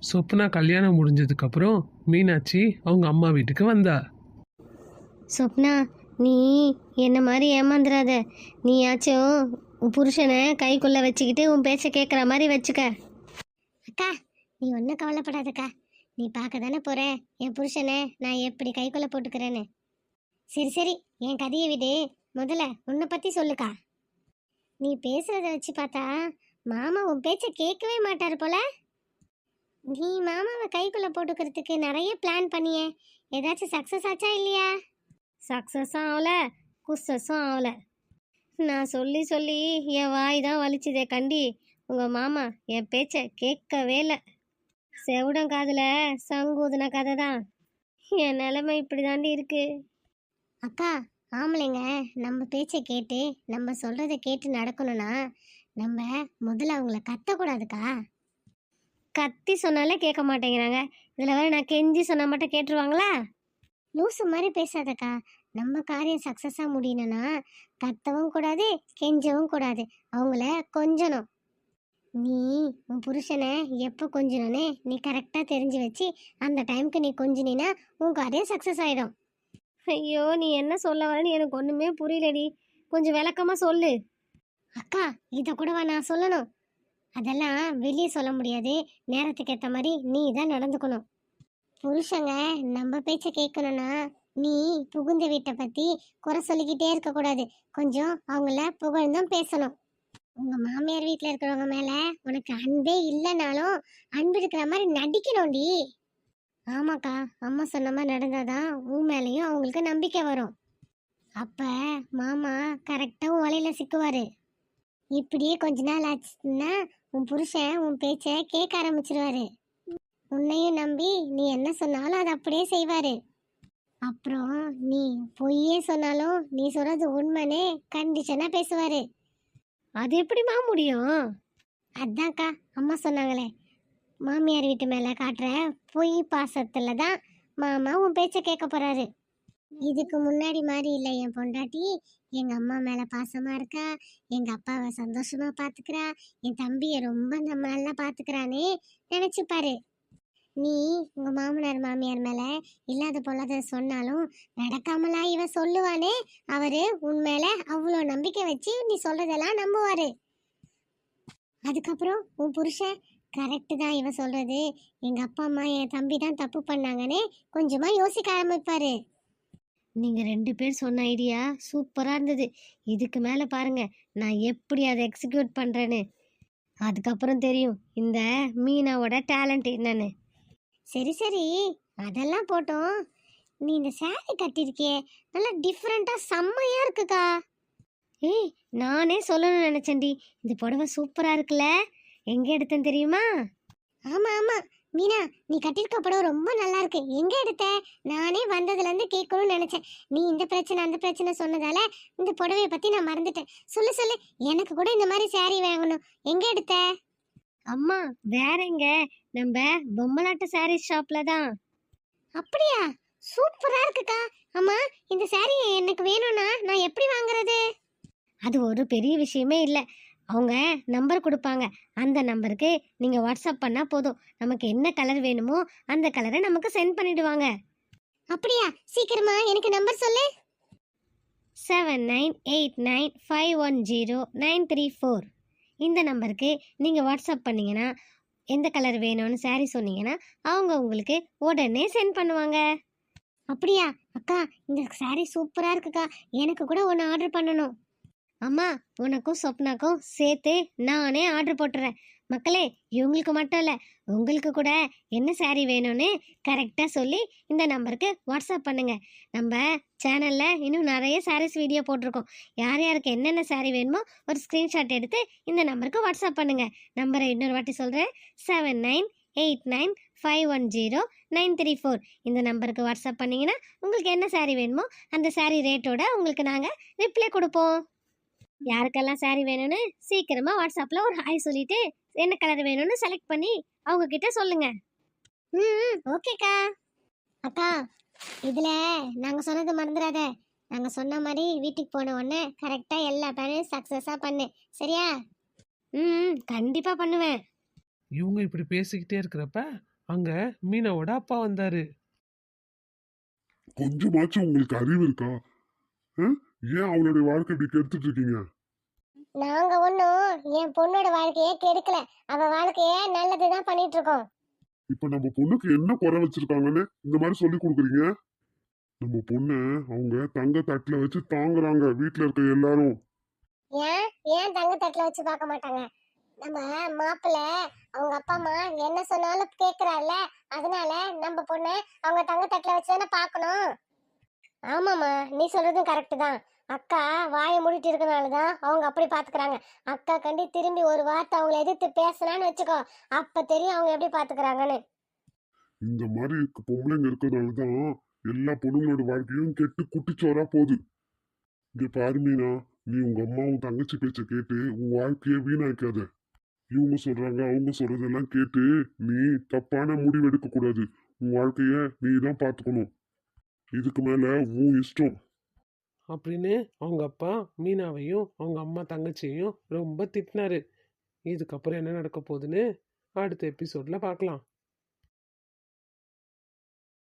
சொப்னா கல்யாணம் முடிஞ்சதுக்கப்புறம் மீனாட்சி அவங்க அம்மா வீட்டுக்கு வந்தா. சொப்னா, நீ என்ன மாதிரி ஏமாந்துடாத. நீயாச்சும் உன் புருஷனை கைக்குள்ளே வச்சுக்கிட்டு உன் பேச்சை கேட்குற மாதிரி வச்சுக்க. அக்கா, நீ ஒன்றும் கவலைப்படாதக்கா. நீ பார்க்க தானே போகிற என் புருஷனை நான் எப்படி கைக்குள்ளே போட்டுக்கிறேன்னு. சரி சரி, என் கதையை விடு. முதல்ல உன்னை பற்றி சொல்லுக்கா. நீ பேசுகிறத வச்சு பார்த்தா மாமா உன் பேச்சை கேட்கவே மாட்டார் போல. நீ மாமாவை கைக்குள்ளே போட்டுக்கிறதுக்கு நிறைய பிளான் பண்ணியே, ஏதாச்சும் சக்ஸஸ் ஆச்சா இல்லையா? சக்ஸஸும் ஆகல, குஸ்ஸஸும் ஆகல. நான் சொல்லி சொல்லி என் வாய் தான் வலிச்சுதே கண்டி. உங்கள் மாமா என் பேச்சை கேட்கவே இல்லை. செவிடம் காதில் சங்கூதின கதை தான். என் நிலைமை இப்படி தாண்டி இருக்கு. அக்கா, ஆம்பளைங்க நம்ம பேச்சை கேட்டு நம்ம சொல்கிறத கேட்டு நடக்கணும்னா நம்ம முதல்ல அவங்கள கத்தக்கூடாதுக்கா. கத்தி சொன்னாலே கேட்க மாட்டேங்கிறாங்க. இதில் வேற நான் கெஞ்சி சொன்னால் மட்டும் கேட்டுருவாங்களா? லூசு மாதிரி பேசாதக்கா. நம்ம காரியம் சக்ஸஸாக முடியணும்னா கத்தவும் கூடாது, கெஞ்சவும் கூடாது, அவங்கள கொஞ்சணும். நீ உன் புருஷனை எப்போ கொஞ்சணும்னு நீ கரெக்டாக தெரிஞ்சு வச்சு அந்த டைமுக்கு நீ கொஞ்சினா உன் காரியம் சக்ஸஸ் ஆகிடும். ஐயோ, நீ என்ன சொல்ல வரன்னு எனக்கு ஒன்றுமே புரியலடி. கொஞ்சம் விளக்கமாக சொல்லு. அக்கா, இதை கூடவா நான் சொல்லணும்? அதெல்லாம் வெளியே சொல்ல முடியாது. நேரத்துக்கு ஏற்ற மாதிரி நீ தான் நடந்துக்கணும். புருஷங்க நம்ம பேச்சை கேட்கணும்னா நீ புகுந்த வீட்டை பற்றி குறை சொல்லிக்கிட்டே இருக்கக்கூடாது. கொஞ்சம் அவங்கள புகழ்ந்தும் பேசணும். உங்கள் மாமியார் வீட்டில் இருக்கிறவங்க மேலே உனக்கு அன்பே இல்லைனாலும் அன்பு இருக்கிற மாதிரி நடிக்கணும்டி. ஆமாக்கா, அம்மா சொன்ன மாதிரி நடந்தாதான் உன் மேலேயும் அவங்களுக்கு நம்பிக்கை வரும். அப்போ மாமா கரெக்டாக உன் வலையில் சிக்குவார். இப்படியே கொஞ்ச நாள் ஆச்சுன்னா உன் புருஷன் உன் பேச்சை கேட்க ஆரம்பிச்சிருவாரு. உன்னையும் நம்பி நீ என்ன சொன்னாலும் அதை அப்படியே செய்வாரு. அப்புறம் நீ பொய்யே சொன்னாலும் நீ சொல்றது உண்மைன்னு கண்டிஷனா பேசுவாரு. அது எப்படிமா முடியும்? அதான்க்கா அம்மா சொன்னாங்களே, மாமியார் வீட்டு மேல காட்டுற பொய் பாசத்துல தான் மாமா உன் பேச்ச கேட்க போறாரு. இதுக்கு முன்னாடி மாதிரி இல்லை என் பொண்டாட்டி. எங்க அம்மா மேல பாசமா இருக்கா, எங்க அப்பாவை சந்தோஷமா பாத்துக்கிறா, என் தம்பியை ரொம்ப நம்ம நல்லா பாத்துக்கிறானே நினைச்சுப்பாரு. நீ உங்க மாமனார் மாமியார் மேல இல்லாத பொல்லாத சொன்னாலும் நடக்காமலா இவ சொல்லுவானே, அவரு உன் மேல அவ்வளோ நம்பிக்கை வச்சு நீ சொல்றதெல்லாம் நம்புவாரு. அதுக்கப்புறம் உன் புருஷன் கரெக்டு தான் இவ சொல்றது, எங்க அப்பா அம்மா என் தம்பி தான் தப்பு பண்ணாங்கன்னு கொஞ்சமா யோசிக்க ஆரம்பிப்பாரு. நீங்க 2 பேர் சொன்ன ஐடியா சூப்பரா இருந்தது. இதுக்கு மேல பாருங்க நான் எப்படி அதை எக்ஸிக்யூட் பண்றேன்னு. அதுக்கப்புறம் தெரியும் இந்த மீனாவோட டேலண்ட் என்னன்னு. சரி சரி, அதெல்லாம் போட்டோம். நீ இந்த சாரி கட்டியிருக்கியே, நல்லா டிஃப்ரெண்ட்டாக செம்மையாக இருக்குக்கா. ஏய், நானே சொல்லணும்னு நினச்சேன்டி. இந்த புடவை சூப்பராக இருக்குல்ல, எங்கே எடுத்தேன்னு தெரியுமா? ஆமாம் ஆமாம் மீனா, நீ கட்டியிருக்க புடவை ரொம்ப நல்லா இருக்கு. எங்கே எடுத்த? நானே வந்ததுலேருந்து கேட்கணும்னு நினச்சேன். நீ இந்த பிரச்சனை அந்த பிரச்சனை சொன்னதால இந்த புடவையை பற்றி நான் மறந்துட்டேன். சொல்லு சொல்லு, எனக்கு கூட இந்த மாதிரி சாரி வாங்கணும். எங்கே எடுத்த? அம்மா, வேற எங்க, நம்ம பொம்மலாட்ட சாரி ஷாப்ல தான். அப்படியா? சூப்பரா இருக்குக்கா. அம்மா, இந்த சாரி எனக்கு வேணும்னா நான் எப்படி வாங்குறது? அது ஒரு பெரிய விஷயமே இல்லை. அவங்க நம்பர் கொடுப்பாங்க. அந்த நம்பருக்கு நீங்கள் வாட்ஸ்அப் பண்ணால் போதும். நமக்கு என்ன கலர் வேணுமோ அந்த கலரை நமக்கு சென்ட் பண்ணிடுவாங்க. அப்படியா? சீக்கிரமா எனக்கு நம்பர் சொல்லு. 7989510934. இந்த நம்பருக்கு நீங்கள் வாட்ஸ்அப் பண்ணிங்கன்னா எந்த கலர் வேணும்னு சாரி சொன்னீங்கன்னா அவங்க உங்களுக்கு உடனே சென்ட் பண்ணுவாங்க. அப்படியா? அக்கா, இந்த சாரி சூப்பராக இருக்குக்கா. எனக்கு கூட ஒன்று ஆர்டர் பண்ணணும். அம்மா, உனக்கும் சொப்னாக்கும் சேர்த்து நானே ஆர்டர் போட்டுறேன். மக்களே, இவங்களுக்கு மட்டும் இல்லை, உங்களுக்கு கூட என்ன சாரி வேணும்னு கரெக்டாக சொல்லி இந்த நம்பருக்கு வாட்ஸ்அப் பண்ணுங்க. நம்ம சேனலில் இன்னும் நிறைய சாரீஸ் வீடியோ போட்டிருக்கோம். யார் யாருக்கு என்னென்ன சாரி வேணுமோ ஒரு ஸ்க்ரீன்ஷாட் எடுத்து இந்த நம்பருக்கு வாட்ஸ்அப் பண்ணுங்க. நம்பரை இன்னொரு வாட்டி சொல்கிறேன், 7989510934. இந்த நம்பருக்கு வாட்ஸ்அப் பண்ணிங்கன்னா உங்களுக்கு என்ன சாரி வேணுமோ அந்த சாரி ரேட்டோட உங்களுக்கு நாங்கள் ரிப்ளை கொடுப்போம். யாருக்கெல்லாம் சாரி வேணும்னு சீக்கிரமா வாட்ஸ்அப்ல ஒரு ஹாய் சொல்லிட்டு என்ன கலர் வேணும்னு செலக்ட் பண்ணி அவங்க கிட்ட சொல்லுங்க. ஓகேக்கா. அக்கா, இதுல நாங்க சொன்னது மறந்துடாத. நாங்க சொன்ன மாதிரி வீட்டுக்கு போன உடனே கரெக்டா எல்லா பேரும் சக்சஸா பண்ணு, சரியா? கண்டிப்பா பண்ணுவேன். இவங்க இப்படி பேசிக்கிட்டே இருக்கிறப்ப அங்க மீனாவோட அப்பா வந்தாரு. கொஞ்சமாச்சும் உங்களுக்கு அறிவு இருக்கா? ஆ? ஏன் அவளுடைய வாழ்க்கை இப்படி கெடுத்துட்டு இருக்கீங்க? நாங்க ஒன்றும் என் பொண்ணோட வாழ்க்கையே கெடுக்கல. அவ வாழ்க்கைய நல்லதுதான் பண்ணிட்டு இருக்கோம். இப்ப நம்ம பொண்ணுக்கு என்ன குறை வச்சிருக்காங்கன்னு இந்த மாதிரி சொல்லி கொடுக்குறீங்க? நம்ம பொண்ண அவங்க தங்க தட்டுல வச்சு தாங்குறாங்க வீட்டுல இருக்க எல்லாரும். ஏன் ஏன் தங்க தட்டுல வச்சு பார்க்க மாட்டாங்க? நம்ம மாப்பிள்ள அவங்க அப்பா அம்மா என்ன சொன்னாலும் கேக்குறாள்ல, அதனால நம்ம பொண்ணு அவங்க தங்க தட்டுல வச்சு தானே பார்க்கணும். ஆமாம்மா, நீ சொல்றதும் கரெக்டு தான். அக்கா வாயை மூடிட்டு இருக்கனால தான் அவங்க அப்படி பாத்துக்கிறாங்க. அக்கா கண்டி திரும்பி ஒரு வார்த்தை அவங்கள எதிர்த்து பேசலான்னு வச்சுக்கோ, அப்ப தெரியும் அவங்க எப்படி பாத்துக்கிறாங்கன்னு. இந்த மாதிரி பொம்பளைங்க இருக்கிறதுனாலதான் எல்லா பொண்ணுங்களோட வாழ்க்கையும் கெட்டு குட்டிச்சோரா போகுது. இங்க பாரு மீனா, நீ உங்க அம்மாவும் தங்கச்சி பேச்ச கேட்டு உன் வாழ்க்கைய வீணாக்காத. இவங்க சொல்றாங்க அவங்க சொல்றதெல்லாம் கேட்டு நீ தப்பான முடிவெடுக்க கூடாது. உன் வாழ்க்கைய நீ தான் பாத்துக்கணும். இதுக்கு மேல உன் இஷ்டம். அப்படின்னு அவங்க அப்பா மீனாவையும் அவங்க அம்மா தங்கச்சியையும் ரொம்ப திட்டினாரு. இதுக்கப்புறம் என்ன நடக்க போகுதுன்னு அடுத்த எபிசோட்ல பார்க்கலாம்.